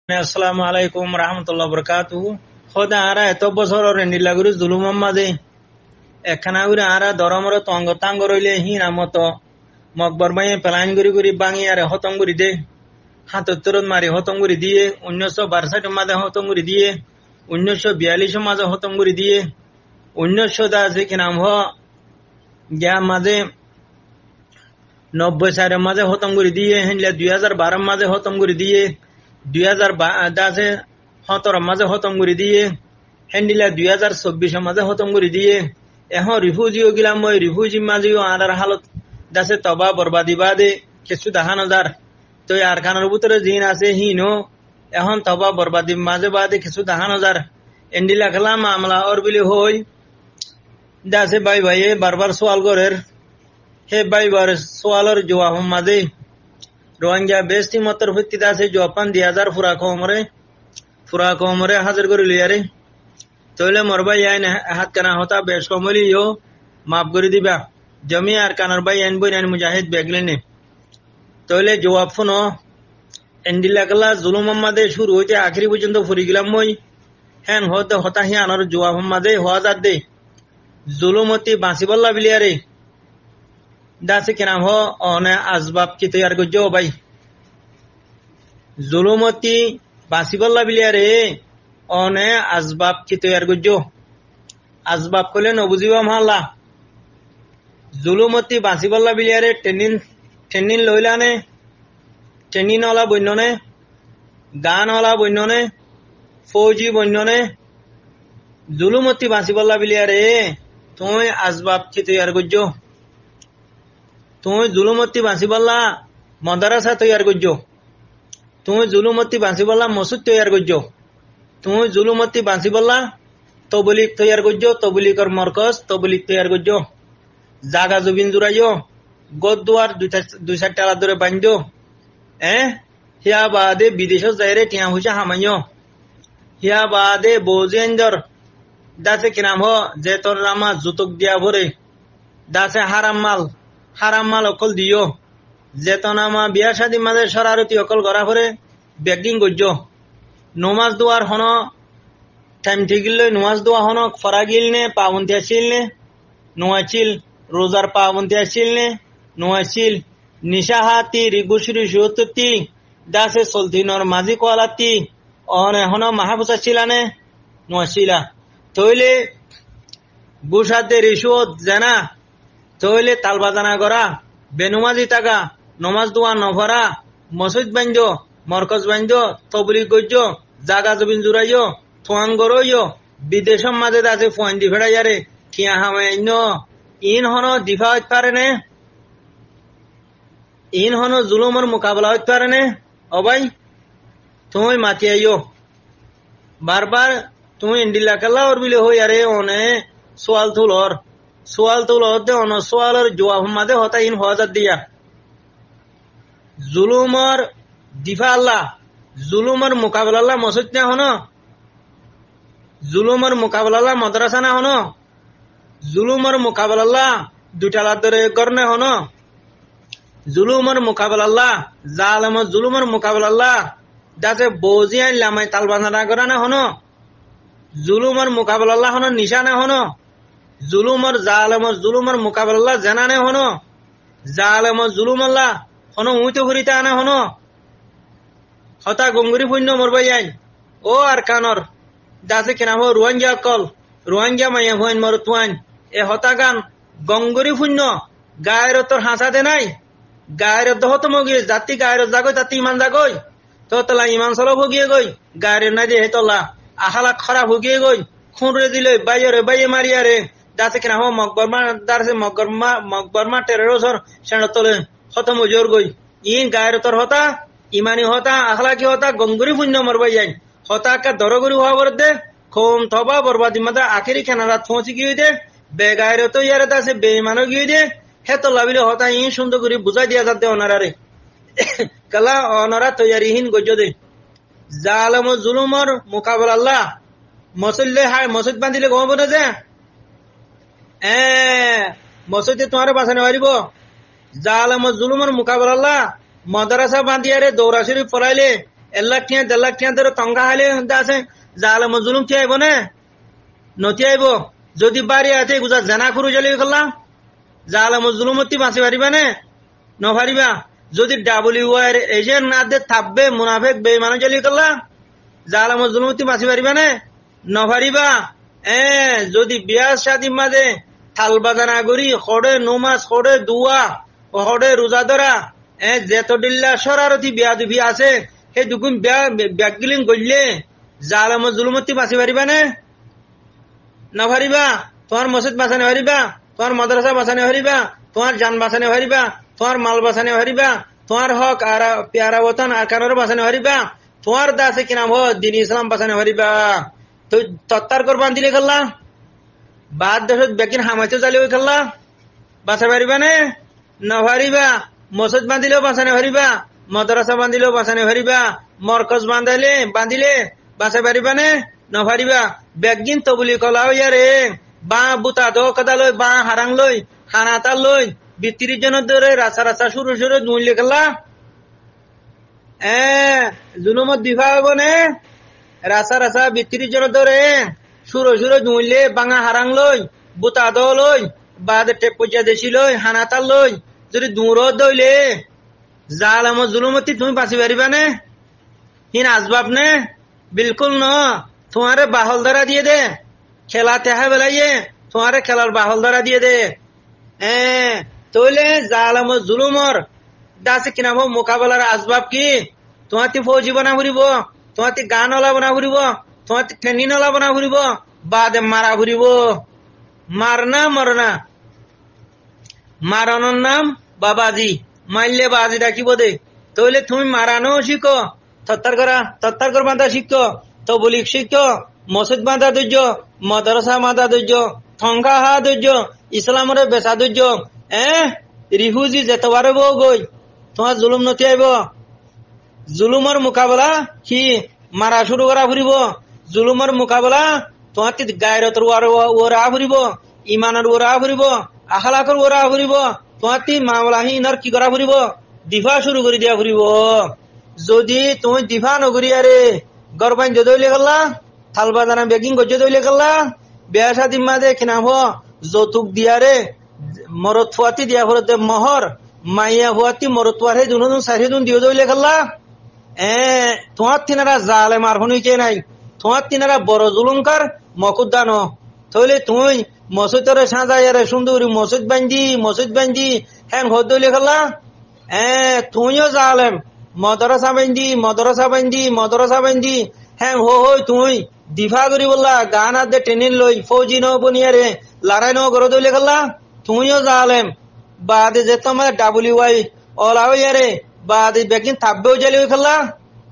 আসসালামু আলাইকুম রহমতুল্লাহ বরকাতুহু। খোদা আরা এত বছর নিলাগুরি জুলুমম মাঝে একখানা করে আরা দরমর তঙ্গ তাঙ্গ রইলে হিনা মতো মকবর মাইয়ে পেলাইন গুরি গুরি বাঙি আরে হতম গুরি দে ৭৭ মারি হতম গুরি দিয়ে ১৯৬২ মাঝে হতম গুরি দিয়ে ১৯৪২ মাঝে হতম গুরি দিয়ে ১৯০০ আছে কি নাম হ গিয়া মাঝে ৯০ সালের মাঝে হতম গুরি দিয়ে হেনলে ২০১২ মাঝে হতম গুরি দিয়ে ২০১৭ মাঝে হতম করে দিয়ে হেন্ডিলা ২০২৪ মাঝে হতম করে দিয়ে এখন রিফিউজিও গিলাম ওই রিফিউজি মাঝেও আনার হালত দাসে তবা বরবাদি বাদে কিছু দেখা নজার তো আর খানের ভিতরে জিন আছে হিনো এখন তবা বরবাদি মাঝে বাদে কিছু দেখা নজার এন্ডিলা খেলাম আমলা ওর বিলি হই দাসে ভাই ভাই বারবার সোয়াল করের হে ভাই বার সোয়ালের জবাব মাঝে রোহিঙ্গা বেস্তি মতর ভিত্তি আছে জপান ২০০০ ফুরা কমরে হাজার করে লিয়ারে তৈলে মরবাই আইন হাত কানা হতা বেশ কমলি ইও মাফ করে দিবা জমি আর কানার বাই আইন বই আইন মুজাহিদ বেগলেনে তৈলে জবাব ফোনো এন্ডিলাকলা জুলুম মাদে শুরু হইতে আখরি পর্যন্ত ফুরি গেলাম মই হ্যান হতে হতা হিয়ানোর জবাব মাদে হওয়া যাত দে জুলুমতি বাঁচিবল্লা বিলিয়ারে দাসে কেনাম হ অনে আসবাব কি তৈয়ার করছো ভাই জুলুমতি বাঁচিবল্লা বিলিয়ারে অনে আসবাব কি তৈয়ার করছো আসবাব করলে নবুঝিবা মাল্লা জুলুমতি বাঁচিবল্লা বিলিয়ারে ট্রেনিন লইলানে ট্রেনিন ওলা বন্যনে গান ওলা বন্যনে ফৌজি বন্যনে জুলুমতি বাঁচিবল্লা বিলিয়ারে তুই আসবাব কি তৈয়ার করছো তুই জুলুমতি বাঁচিবল্লা মদারাসা তৈয়ার করছো তুই জুলুমতি বাঁচিবল্লা মসুদ তৈয়ার করছো তুই জুলুমতি বাঁচিবল্লা তবলিক তৈয়ার করছো তবলিকর মরকজ তবলিক তৈয়ার করছো জাগা জুবিন জুড়াইও গদুয়ার ২-৪ টালা ধরে বাঁধো হিয়া বাদে বিদেশ যাইরে টিয়া হুসা হামাইও হিয়া বাদে বৌজেন্দর দাসে কিনাম হ যে তোর রামা জুতক দিয়া ভরে দাসে হারাম মাল অকল দিও যেতনামা বিয়া শাদী মাঝে সরারতি অকল করা করে বেগিং গজ্য নমাজ দোয়ার হন টাইম ঠিকিল নমাজ দোয়া হন ফরা গিল নে পাবন্তি আসিল নে নোয়াছিল রোজার পাবন্তি আসিল নে নোয়াছিল নিশাহাতি রিগুসরি সুতি দাসে সলথিনর মাঝি কোয়ালাতি অনে হন মাহাবুসা ছিলানে নোয়াছিলা তৈলে গুসাতে রিসুত জানা তৈলে তাল বাজানা করা বেনুমাজি টাকা নমাজ দোয়া নভরা মসজিদ বান্ধ মরকজ বান্ধ তবলি গজ্য জাগা জবিন জুড়াইও থোয়ান গরইও বিদেশম মাঝে আছে ফোয়ান দি ফেড়াইয়ারে কিয়া হামাইন ইন হন দিফা হইতে পারে নে ইন হন জুলুমের মোকাবেলা হইতে পারে নে অবাই তুমি মাতি আইও বারবার তুমি ইন্ডিলা কাল্লা ওর বিলে হই আরে অনে সোয়াল তুলর দে অন সোয়ালের জবাব মাদে হতা ইন হওয়া দিয়া জুলুমর দিফা আল্লাহ জুলুমর মোকাবেলা আল্লাহ মসজিদ না হন জুলুমর মোকাবেলা আল্লাহ মাদ্রাসা না হন জুলুমর মোকাবেলা আল্লাহ দুটালা ধরে গরনে হন জুলুমর মোকাবেলা আল্লাহ জালেমর জুলুমর মোকাবেলা আল্লাহ দাসে বৌজিয়ান লামাই তাল বাঁধা করা না হন জুলুমর মোকাবেলা আল্লাহ হন নিশানে হন জুলুমর জালেমর জুলুমর মোকাবেলা জানানে হন জালেমর জুলুম আল্লাহ হন উইতে ফুরিতে আনে হন হতা গঙ্গুরি পুণ্য মরবাই আইন ও আর কানর দাসে কেনা হো রোহিঙ্গা মাইয়া হইন মর তুয়ান এ হতা গান গঙ্গুরি পুণ্য গায়ের তোর হাসা দে নাই গায়ের হত মগিয়ে জাতি গায়ের জাগই জাতি ইমান জাগই তো তোলা ইমান চলো ভুগিয়ে গই গায়ের নাই দিয়ে তোলা আহালা খরা ভুগিয়ে গই খুঁড়ে দিলে বাইয়ে মারিয়া রে দাসে কেনা হো মকবরমা টেরোসর সেনা তোলে হত মজোর গই ইন গায়ের তোর হতা ইমানি হতা আখলা কি হতা গঙ্গুরি পুণ্য মরবাই যাই হতা কা দরগুরি হওয়া বর দে খোম থবা বরবাদি মাদা আখেরি খেনারা থোঁচি গিয়ে দে বেগায়ের তো ইয়ারে দাসে বেইমানও গিয়ে দে হে তো লাভিলে হতা ইন সুন্দর করে বুঝাই দিয়া যাতে অনারারে কালা অনারা তৈয়ারিহীন গজ্য দে জালেম জুলুমর মোকাবেলা আল্লাহ মসজিদ বান্ধিলে গম না যে মসজিদে তোমার বাঁচানো পারিব জালেম জুলুমর মোকাবেলা আল্লাহ মাদ্রাসা বান্ধিয়ারে দৌড়া শরীফ পড়াইলে 1 লাখ টিয়া 1.5 লাখ টিয়া ধরে টঙ্কা হাইলে আছে জালে মজলুম টিয়া আইব নে নতি আইব যদি বাড়ি আছে গুজা জানা করু জ্বালি করলা জালে মজলুমতি বাঁচি পারিবা নে নপারিবা যদি WR এজেন্ট না দে থাকবে মুনাফেক বেঈমান জ্বালি করলা জালে মজলুমতি বাঁচি পারিবা নে নপারিবা যদি বিয়া শাদী মাঝে থাল বাজানা করি খড়ে নমাজ খড়ে দুয়া খড়ে রোজা ধরা যেত ডিল্লা সরারতি বিয়া দুবি আছে সেই দুগুণ ব্যাগগিলিং করলে জালে মজলুমতি বাঁচি পারিবা নে নপারিবা তোমার মসজিদ বাঁচানে পারিবা তোমার মাদ্রাসা বাঁচানে পারিবা তোমার জান বাঁচানে পারিবা তোমার মাল বাঁচানে পারিবা তোমার হক আর প্যারা বতন আর কানোর বাঁচানে পারিবা তোমার দাসে কি নাম দিন ইসলাম বাঁচানে পারিবা তো তত্তার কর বান্ধিলে খেললা বাদ দেশত বেকিন হামাইতে জ্বালিয়ে খেললা বাঁচা পারিবা নে নপারিবা মসজিদ বান্ধিলেও বাঁচানে পারিবা মাদ্রাসা বান্ধিলেও বাঁচানে পারিবা মরকজ বান্ধিলে বাঁচা পারিবা নে নপারিবা বেগিন তো বুলি কলাও ইয়ারে বা বুতা দো কদা লই বা হারাং লই হানাতা লই 32 জনের ধরে রাস্তা শুরু দুইলে খেলা জুলুমত দিফা হইব নে রাস্তা 32 জনের ধরে শুরু দুইলে বাঙা হারাং লই বুতা দো লই বাদ টেপ পয়সা দেশি লই হানাতা লই যদি দূর দইলে জালাম জুলুমতি তুমি বাঁচি পারিবা নে হিন আসবাব নে বিলকুল ন তোমারে বাহল দ্বারা দিয়ে দে খেলা তেহা বেলাইয়ে তোমারে খেলার বাহল দ্বারা দিয়ে দে তইলে জালাম জুলুমর দাসে কিনাব মোকাবেলার আসবাব কি তোমাতে ফৌজি বানা ফুরিব তোমাতে গান ওলা বানা ফুরিব তোমাতে ট্রেনিং ওলা বানা ফুরিব বাদে মারা ফুরিব মারনা মরনা মারানোর নাম বাবাজি মারলে বাজি ডাকিব দে তইলে তুমি মারানো শিখো তত্তার কর বাঁধা শিখো তো বলি শিখো মসজিদ বাঁধা ধৈর্য মাদ্রাসা বাঁধা ধৈর্য থঙ্কা হা ধৈর্য ইসলামরে বেচা ধৈর্য রিফিউজি যেতবারে বউ গই তোমার জুলুম নতি আইব জুলুমর মোকাবেলা কি মারা শুরু করা ফুরিব জুলুমর মোকাবেলা তোমার গায়রতর ওরা ফুরিব ইমানের ওরা ফুরিব আখলাকর ওরা ফুরিব তোমার মামলাহীনর কি করা ফুরিব দিফা শুরু করে দিয়া ফুরিব যদি তুমি দিফা নগরি আরে গরবাইন যদইলে গেলা থাল বাজানা বেগিং গজ্জ দইলে গেলা বিয়া শাদী মাঝে কিনাব যৌতুক দিয়ারে মরত ফুয়াতি দিয়া ফরতে মহর মাইয়া ফুয়াতি মরত ফুয়ারে দুন সারি দুন দিও দইলে গেলা তোমার তিনারা জালে মারফনি কে নাই তোমার তিনারা বড় জুলুমকার মকুদ্দান তইলে তুই মসজিদরে সাজাইয়ারে সুন্দরী মসজিদ বান্ধি হ্যাঁ ঘর দইলে গেলা তুইও জালেম মাদ্রাসা বান্ধি হ্যাঁ হই তুই দিফা করি বললা গান আদে ট্রেনিং লই ফৌজি ন বনিয়ারে লড়াই ন গর দইলে গেলা তুইও জালেম বাদে যে তোমার WI ওলা হইয়ারে বাদে বেকিন থাকবেও জ্বালি হই খেলা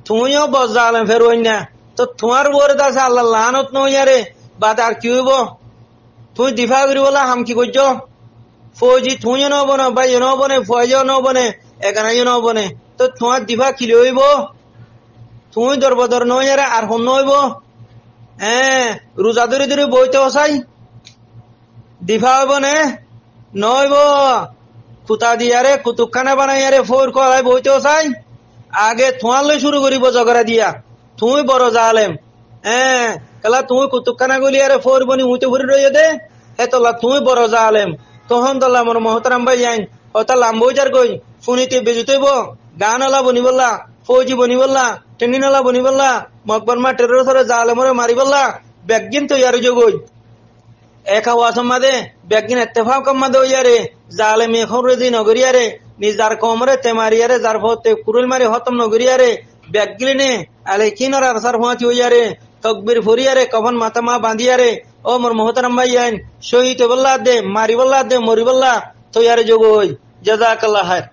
তুইও বস জালেম ফের হই না তো তোমার বরে দাসে আল্লাহ লানত নইয়ারে বাদ আর কি হইব তুই দিফা করি বললা হাম কি করছ ফৌজি তুইও ন বনে ভাইও ন বনে ফৌজিও ন বনে এখানেও ন বনে তো তোমার দিফা কিলে হইব তুই দরবদর নইয়ারে আর হন নইব রোজা ধরে বইতে হসাই দিফা হইব নে নইব খুতা দিয়ারে কুতুবখানা বানাইয়ারে ফোর করাই বইতে হসাই আগে তোমার লই শুরু করিব জগরা দিয়া তুই বড় জালেম কেলা তুই কুতুবখানা গলিয়ারে ফোর বনি উইতে ফুরি রইয়ে দে তোলা তুই বড় জালেম তখন তোলা মন মহতারাম ভাই যাইন ওটা লাম্বইজার গই ফুনিতে বেজুতেইব গান ওলা বনি বললা ফৌজি বনি বললা ট্রেনিং ওলা বনি বললা মকবরমা টেরর জালেমরে মারি বললা বেগিন তো ইয়ার যোগই একা ওয়াসম মাদে বেগিন ইত্তেফাক কম মাদে ইয়ারে জালেম এখন রেজি নগরিয়ারে নিজার কমরে তেমারিয়ারে যার ফতে কুরুল মারি হতম নগরিয়ারে বেগিনে আলাইকিনর আরসার ফতি ইয়ারে তকবীর ফুরিয়ারে কফন মাথামা বাঁধিয়ারে ও মোর মহতারাম ভাই আইন শহীদ বললা দে মারি বললা দে মরি বললা তো ইয়ারে যোগই জাযাকাল্লাহ খায়র।